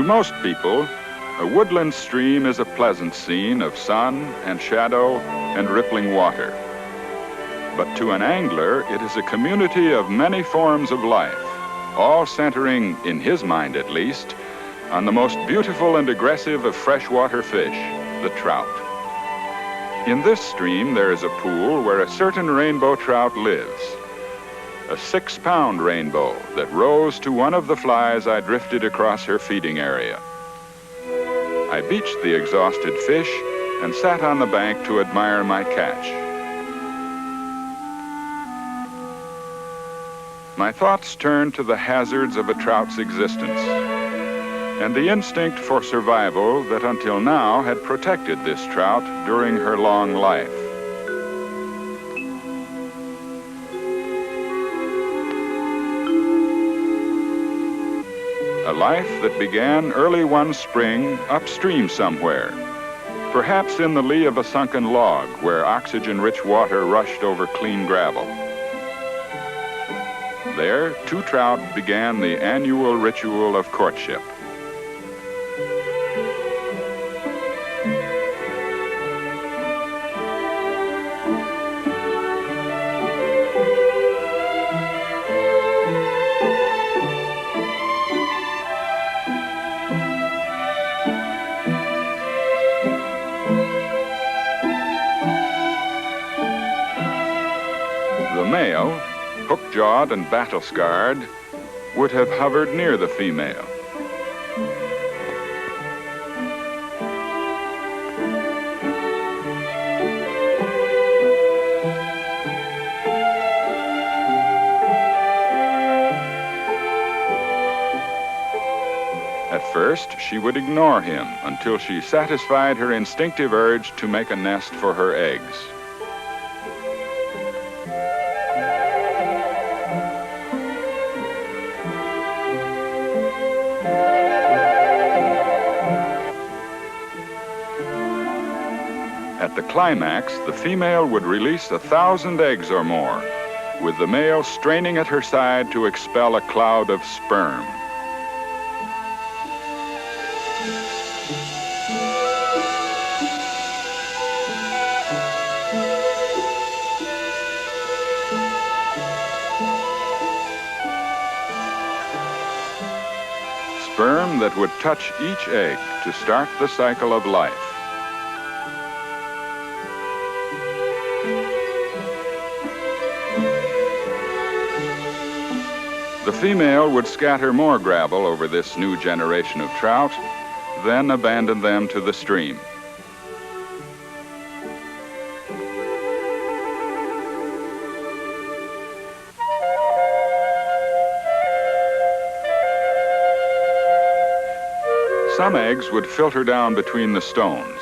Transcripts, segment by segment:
To most people, a woodland stream is a pleasant scene of sun and shadow and rippling water. But to an angler, it is a community of many forms of life, all centering, in his mind at least, on the most beautiful and aggressive of freshwater fish, the trout. In this stream, there is a pool where a certain rainbow trout lives, a 6-pound rainbow that rose to one of the flies I drifted across her feeding area. I beached the exhausted fish and sat on the bank to admire my catch. My thoughts turned to the hazards of a trout's existence and the instinct for survival that until now had protected this trout during her long life. A life that began early one spring upstream somewhere, perhaps in the lee of a sunken log where oxygen-rich water rushed over clean gravel. There, two trout began the annual ritual of courtship. The male, hook-jawed and battle-scarred, would have hovered near the female. At first, she would ignore him until she satisfied her instinctive urge to make a nest for her eggs. At the climax, the female would release 1,000 eggs or more, with the male straining at her side to expel a cloud of sperm. Sperm that would touch each egg to start the cycle of life. The female would scatter more gravel over this new generation of trout, then abandon them to the stream. Some eggs would filter down between the stones,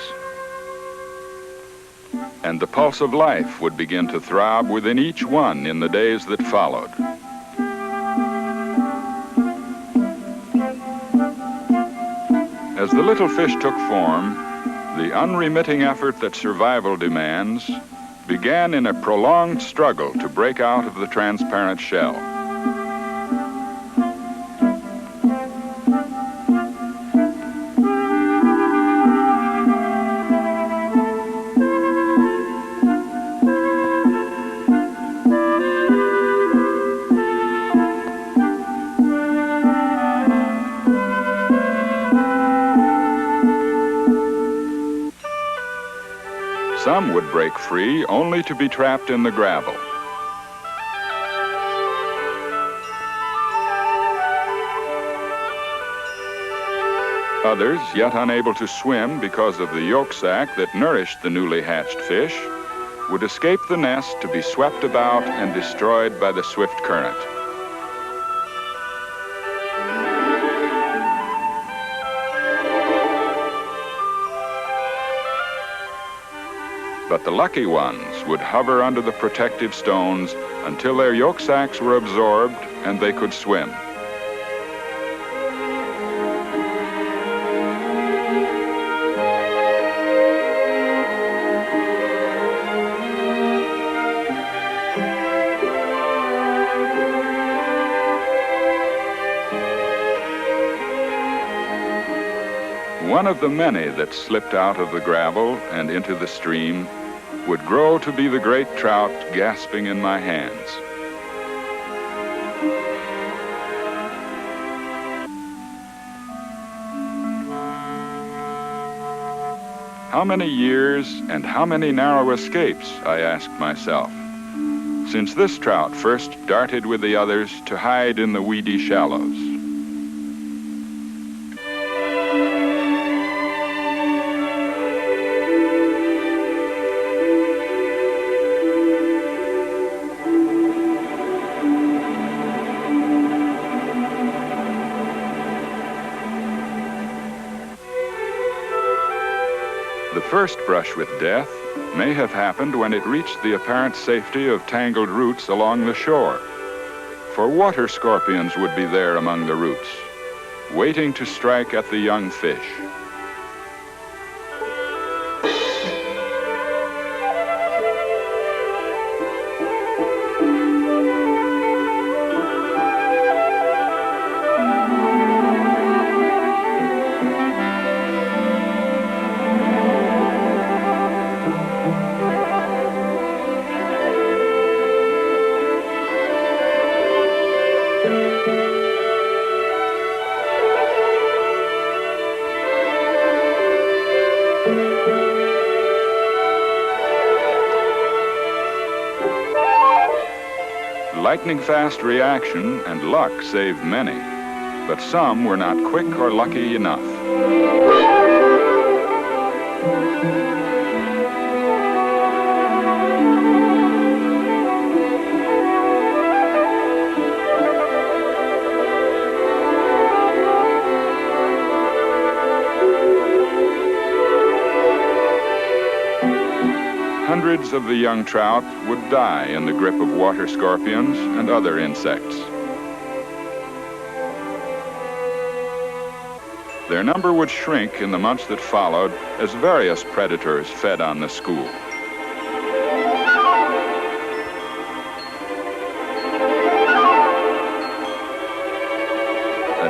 and the pulse of life would begin to throb within each one in the days that followed. As the little fish took form, the unremitting effort that survival demands began in a prolonged struggle to break out of the transparent shell. Some would break free only to be trapped in the gravel. Others, yet unable to swim because of the yolk sac that nourished the newly hatched fish, would escape the nest to be swept about and destroyed by the swift current. But the lucky ones would hover under the protective stones until their yolk sacs were absorbed and they could swim. one of the many that slipped out of the gravel and into the stream would grow to be the great trout gasping in my hands. How many years and how many narrow escapes, I asked myself, since this trout first darted with the others to hide in the weedy shallows. The first brush with death may have happened when it reached the apparent safety of tangled roots along the shore, for water scorpions would be there among the roots, waiting to strike at the young fish. Lightning-fast reaction and luck saved many, but some were not quick or lucky enough. Hundreds of the young trout would die in the grip of water scorpions and other insects. Their number would shrink in the months that followed as various predators fed on the school.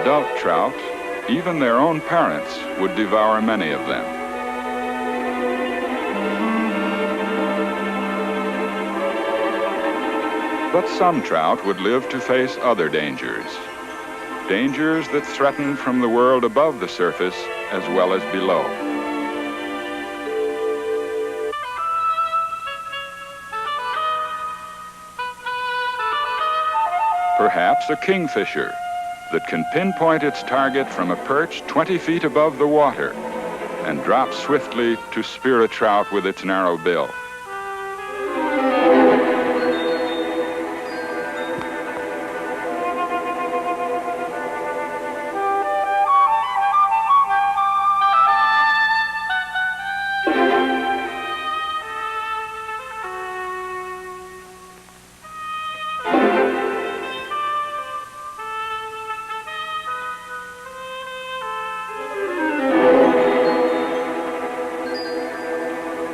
Adult trout, even their own parents, would devour many of them. But some trout would live to face other dangers. Dangers that threatened from the world above the surface as well as below. Perhaps a kingfisher that can pinpoint its target from a perch 20 feet above the water and drop swiftly to spear a trout with its narrow bill.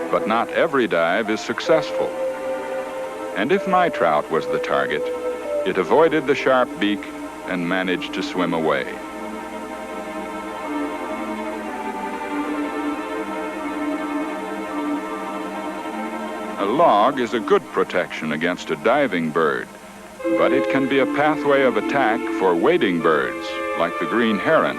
But not every dive is successful. And if my trout was the target, it avoided the sharp beak and managed to swim away. A log is a good protection against a diving bird, but it can be a pathway of attack for wading birds, like the green heron.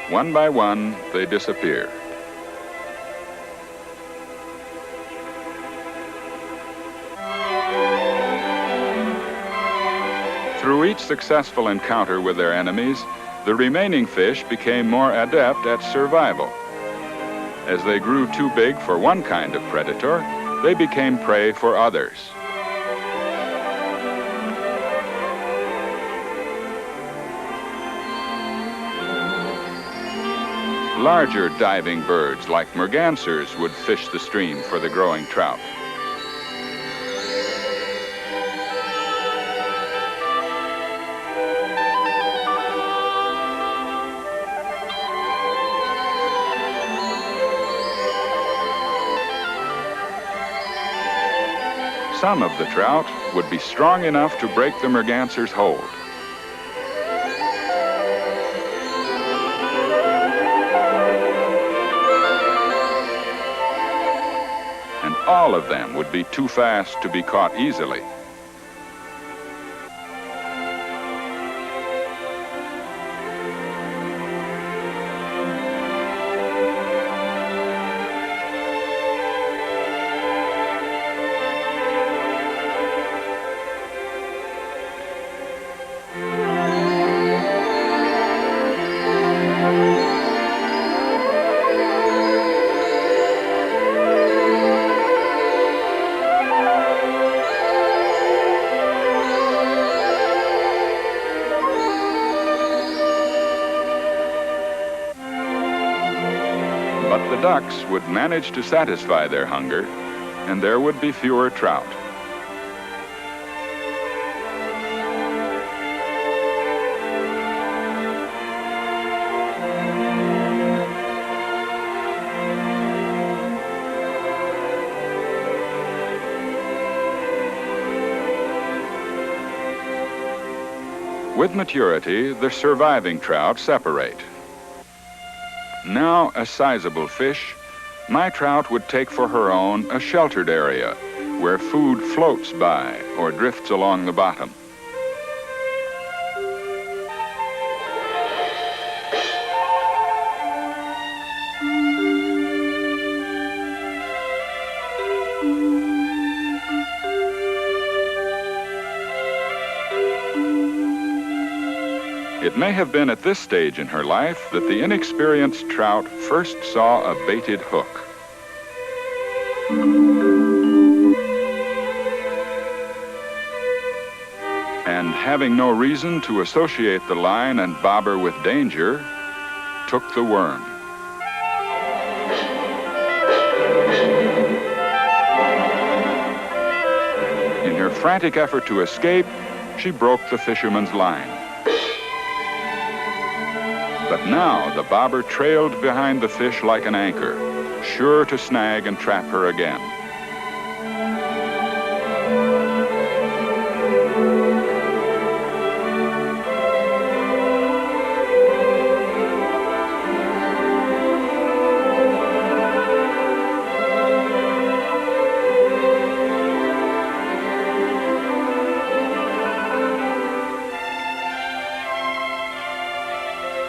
One by one, they disappear. Through each successful encounter with their enemies, the remaining fish became more adept at survival. As they grew too big for one kind of predator, they became prey for others. Larger diving birds like mergansers would fish the stream for the growing trout. Some of the trout would be strong enough to break the merganser's hold. And all of them would be too fast to be caught easily. But the ducks would manage to satisfy their hunger, and there would be fewer trout. With maturity, the surviving trout separate. Now a sizable fish, my trout would take for her own a sheltered area where food floats by or drifts along the bottom. It may have been at this stage in her life that the inexperienced trout first saw a baited hook. And having no reason to associate the line and bobber with danger, took the worm. In her frantic effort to escape, she broke the fisherman's line. But now the bobber trailed behind the fish like an anchor, sure to snag and trap her again.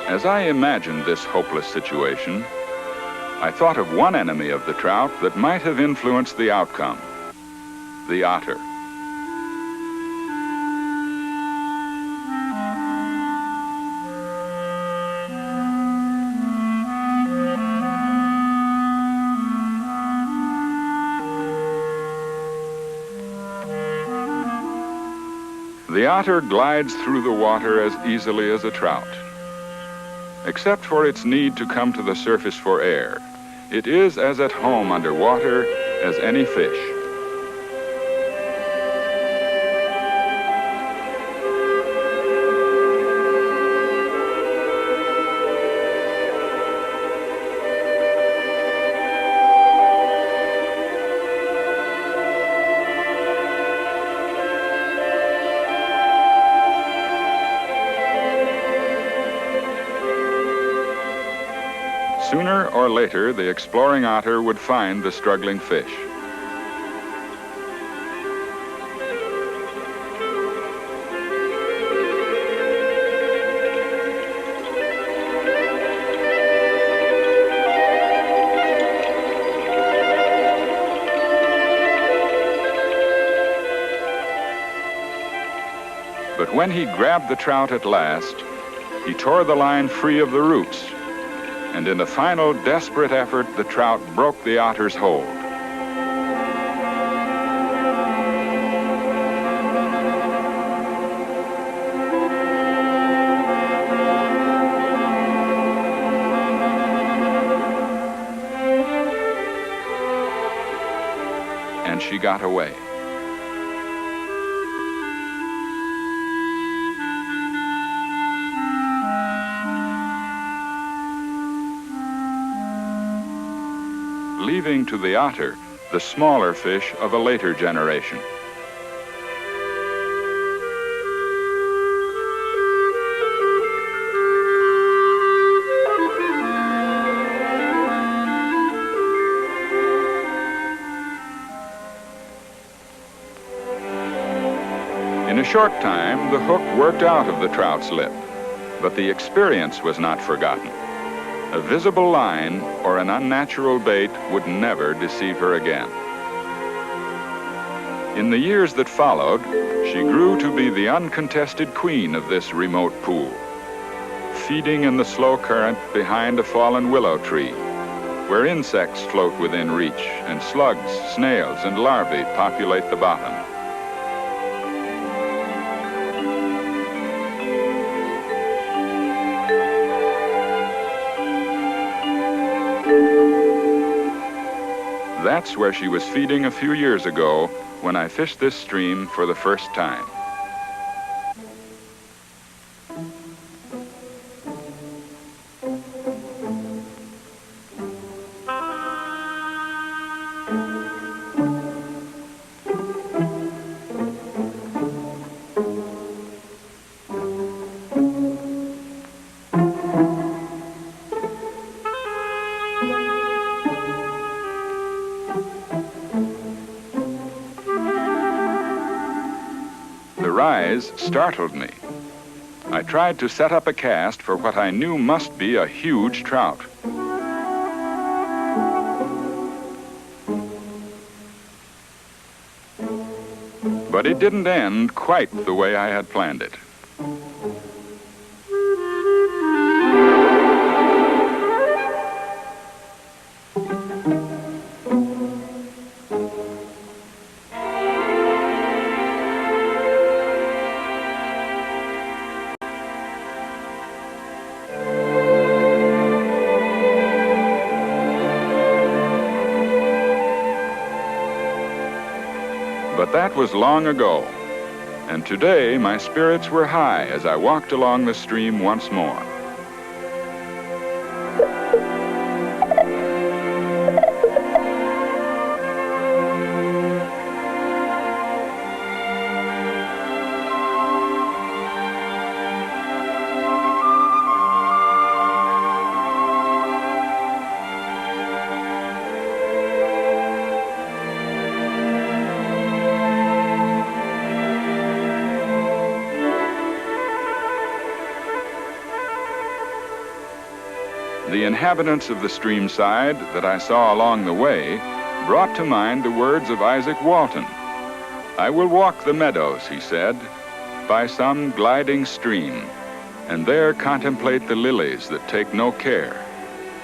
As I imagined this hopeless situation, I thought of one enemy of the trout that might have influenced the outcome: the otter. The otter glides through the water as easily as a trout. Except for its need to come to the surface for air, it is as at home underwater as any fish. Sooner or later, the exploring otter would find the struggling fish. But when he grabbed the trout at last, he tore the line free of the roots, and in a final desperate effort, the trout broke the otter's hold. And she got away. Leaving to the otter the smaller fish of a later generation. In a short time, the hook worked out of the trout's lip, but the experience was not forgotten. A visible line or an unnatural bait would never deceive her again. In the years that followed, she grew to be the uncontested queen of this remote pool, feeding in the slow current behind a fallen willow tree, where insects float within reach and slugs, snails, and larvae populate the bottom. That's where she was feeding a few years ago when I fished this stream for the first time. The rise startled me. I tried to set up a cast for what I knew must be a huge trout. But it didn't end quite the way I had planned it. But that was long ago, and today my spirits were high as I walked along the stream once more. The inhabitants of the stream side that I saw along the way brought to mind the words of Isaac Walton. "I will walk the meadows," he said, "by some gliding stream, and there contemplate the lilies that take no care,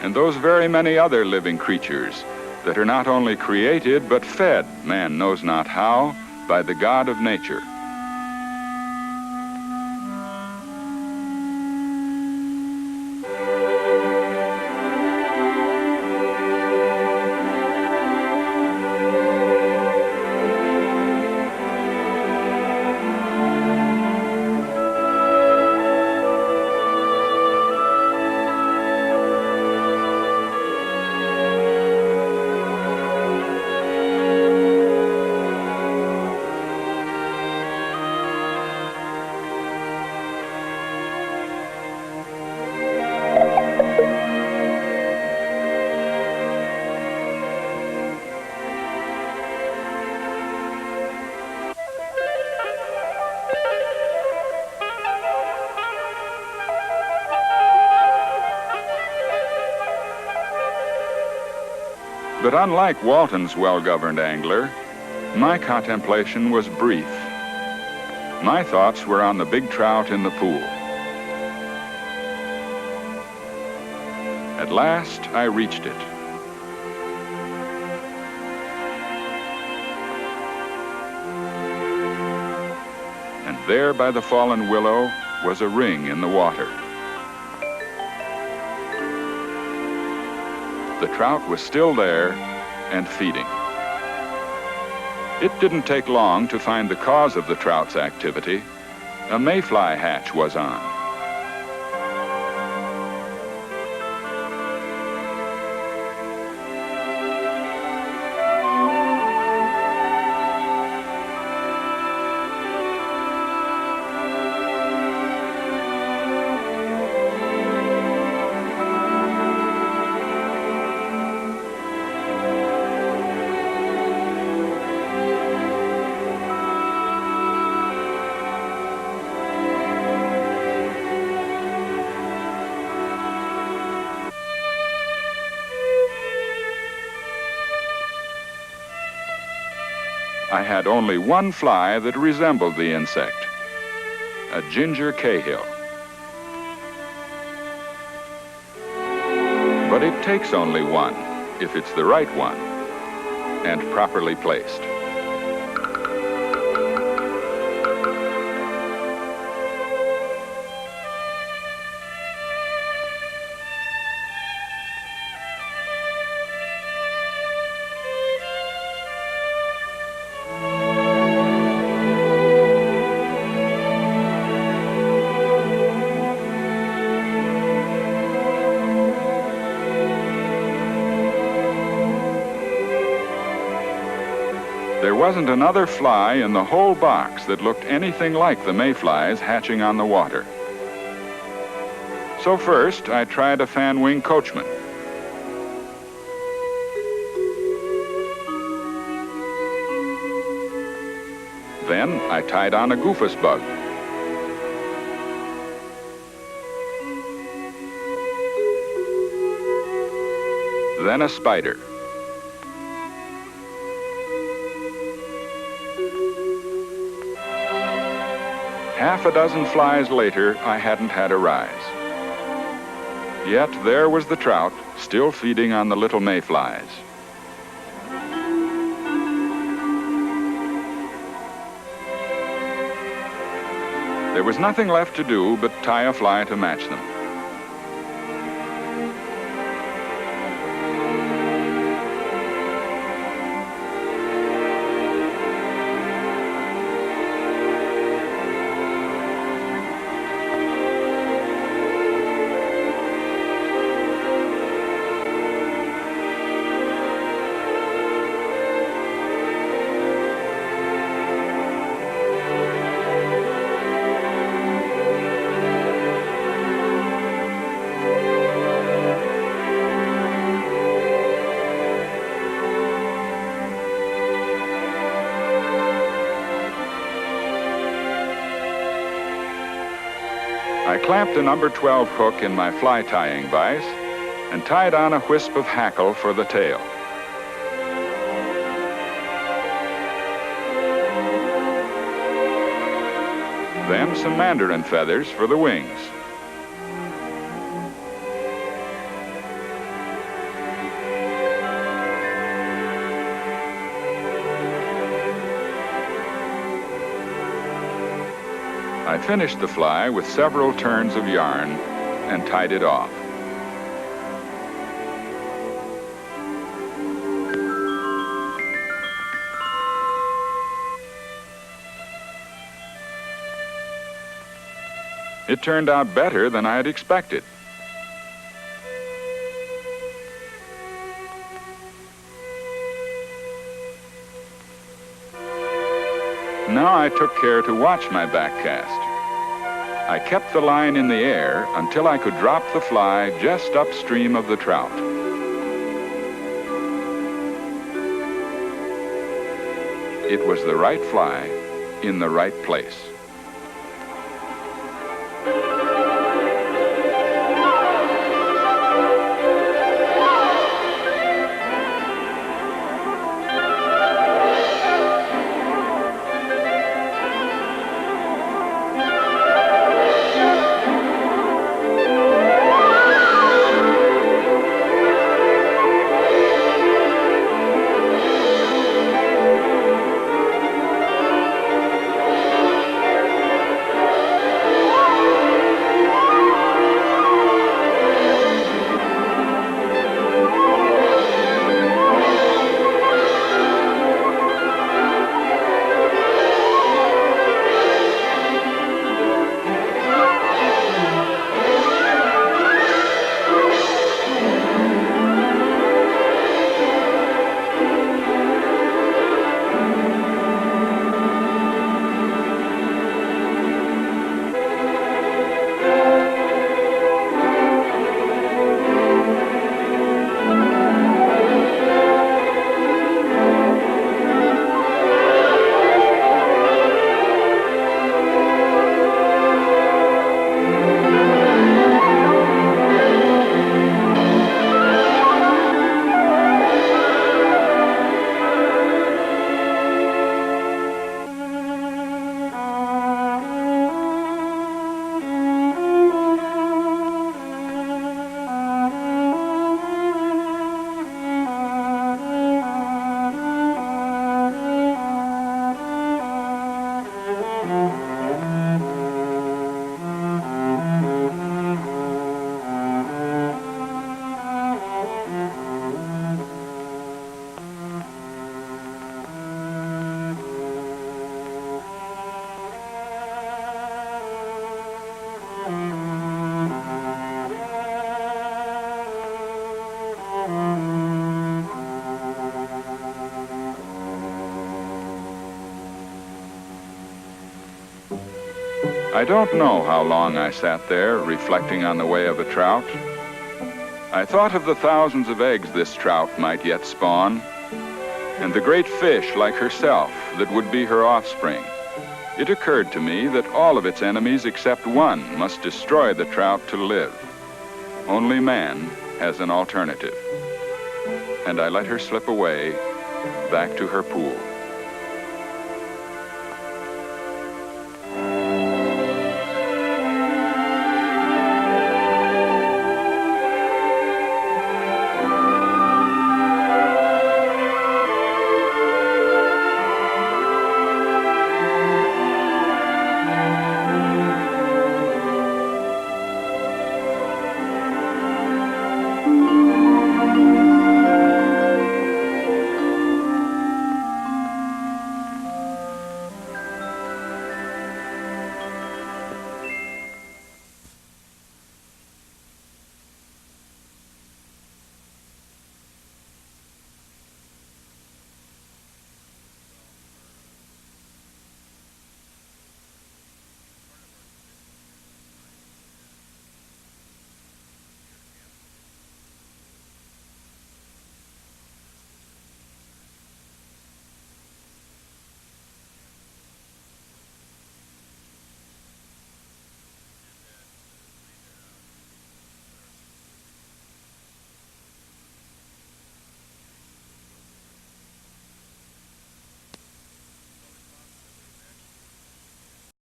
and those very many other living creatures that are not only created but fed, man knows not how, by the God of nature." But unlike Walton's well-governed angler, my contemplation was brief. My thoughts were on the big trout in the pool. At last, I reached it. And there by the fallen willow was a ring in the water. The trout was still there and feeding. It didn't take long to find the cause of the trout's activity. A mayfly hatch was on. I had only one fly that resembled the insect, a ginger cahill. But it takes only one, if it's the right one, and properly placed. There wasn't another fly in the whole box that looked anything like the mayflies hatching on the water. So first, I tried a fan-wing coachman. Then I tied on a goofus bug. Then a spider. Half a dozen flies later, I hadn't had a rise. Yet there was the trout, still feeding on the little mayflies. There was nothing left to do but tie a fly to match them. I clamped a number 12 hook in my fly tying vise and tied on a wisp of hackle for the tail. Then some mandarin feathers for the wings. I finished the fly with several turns of yarn and tied it off. It turned out better than I had expected. Now I took care to watch my back cast. I kept the line in the air until I could drop the fly just upstream of the trout. It was the right fly in the right place. I don't know how long I sat there, reflecting on the way of a trout. I thought of the thousands of eggs this trout might yet spawn, and the great fish like herself that would be her offspring. It occurred to me that all of its enemies except one must destroy the trout to live. Only man has an alternative. And I let her slip away back to her pool.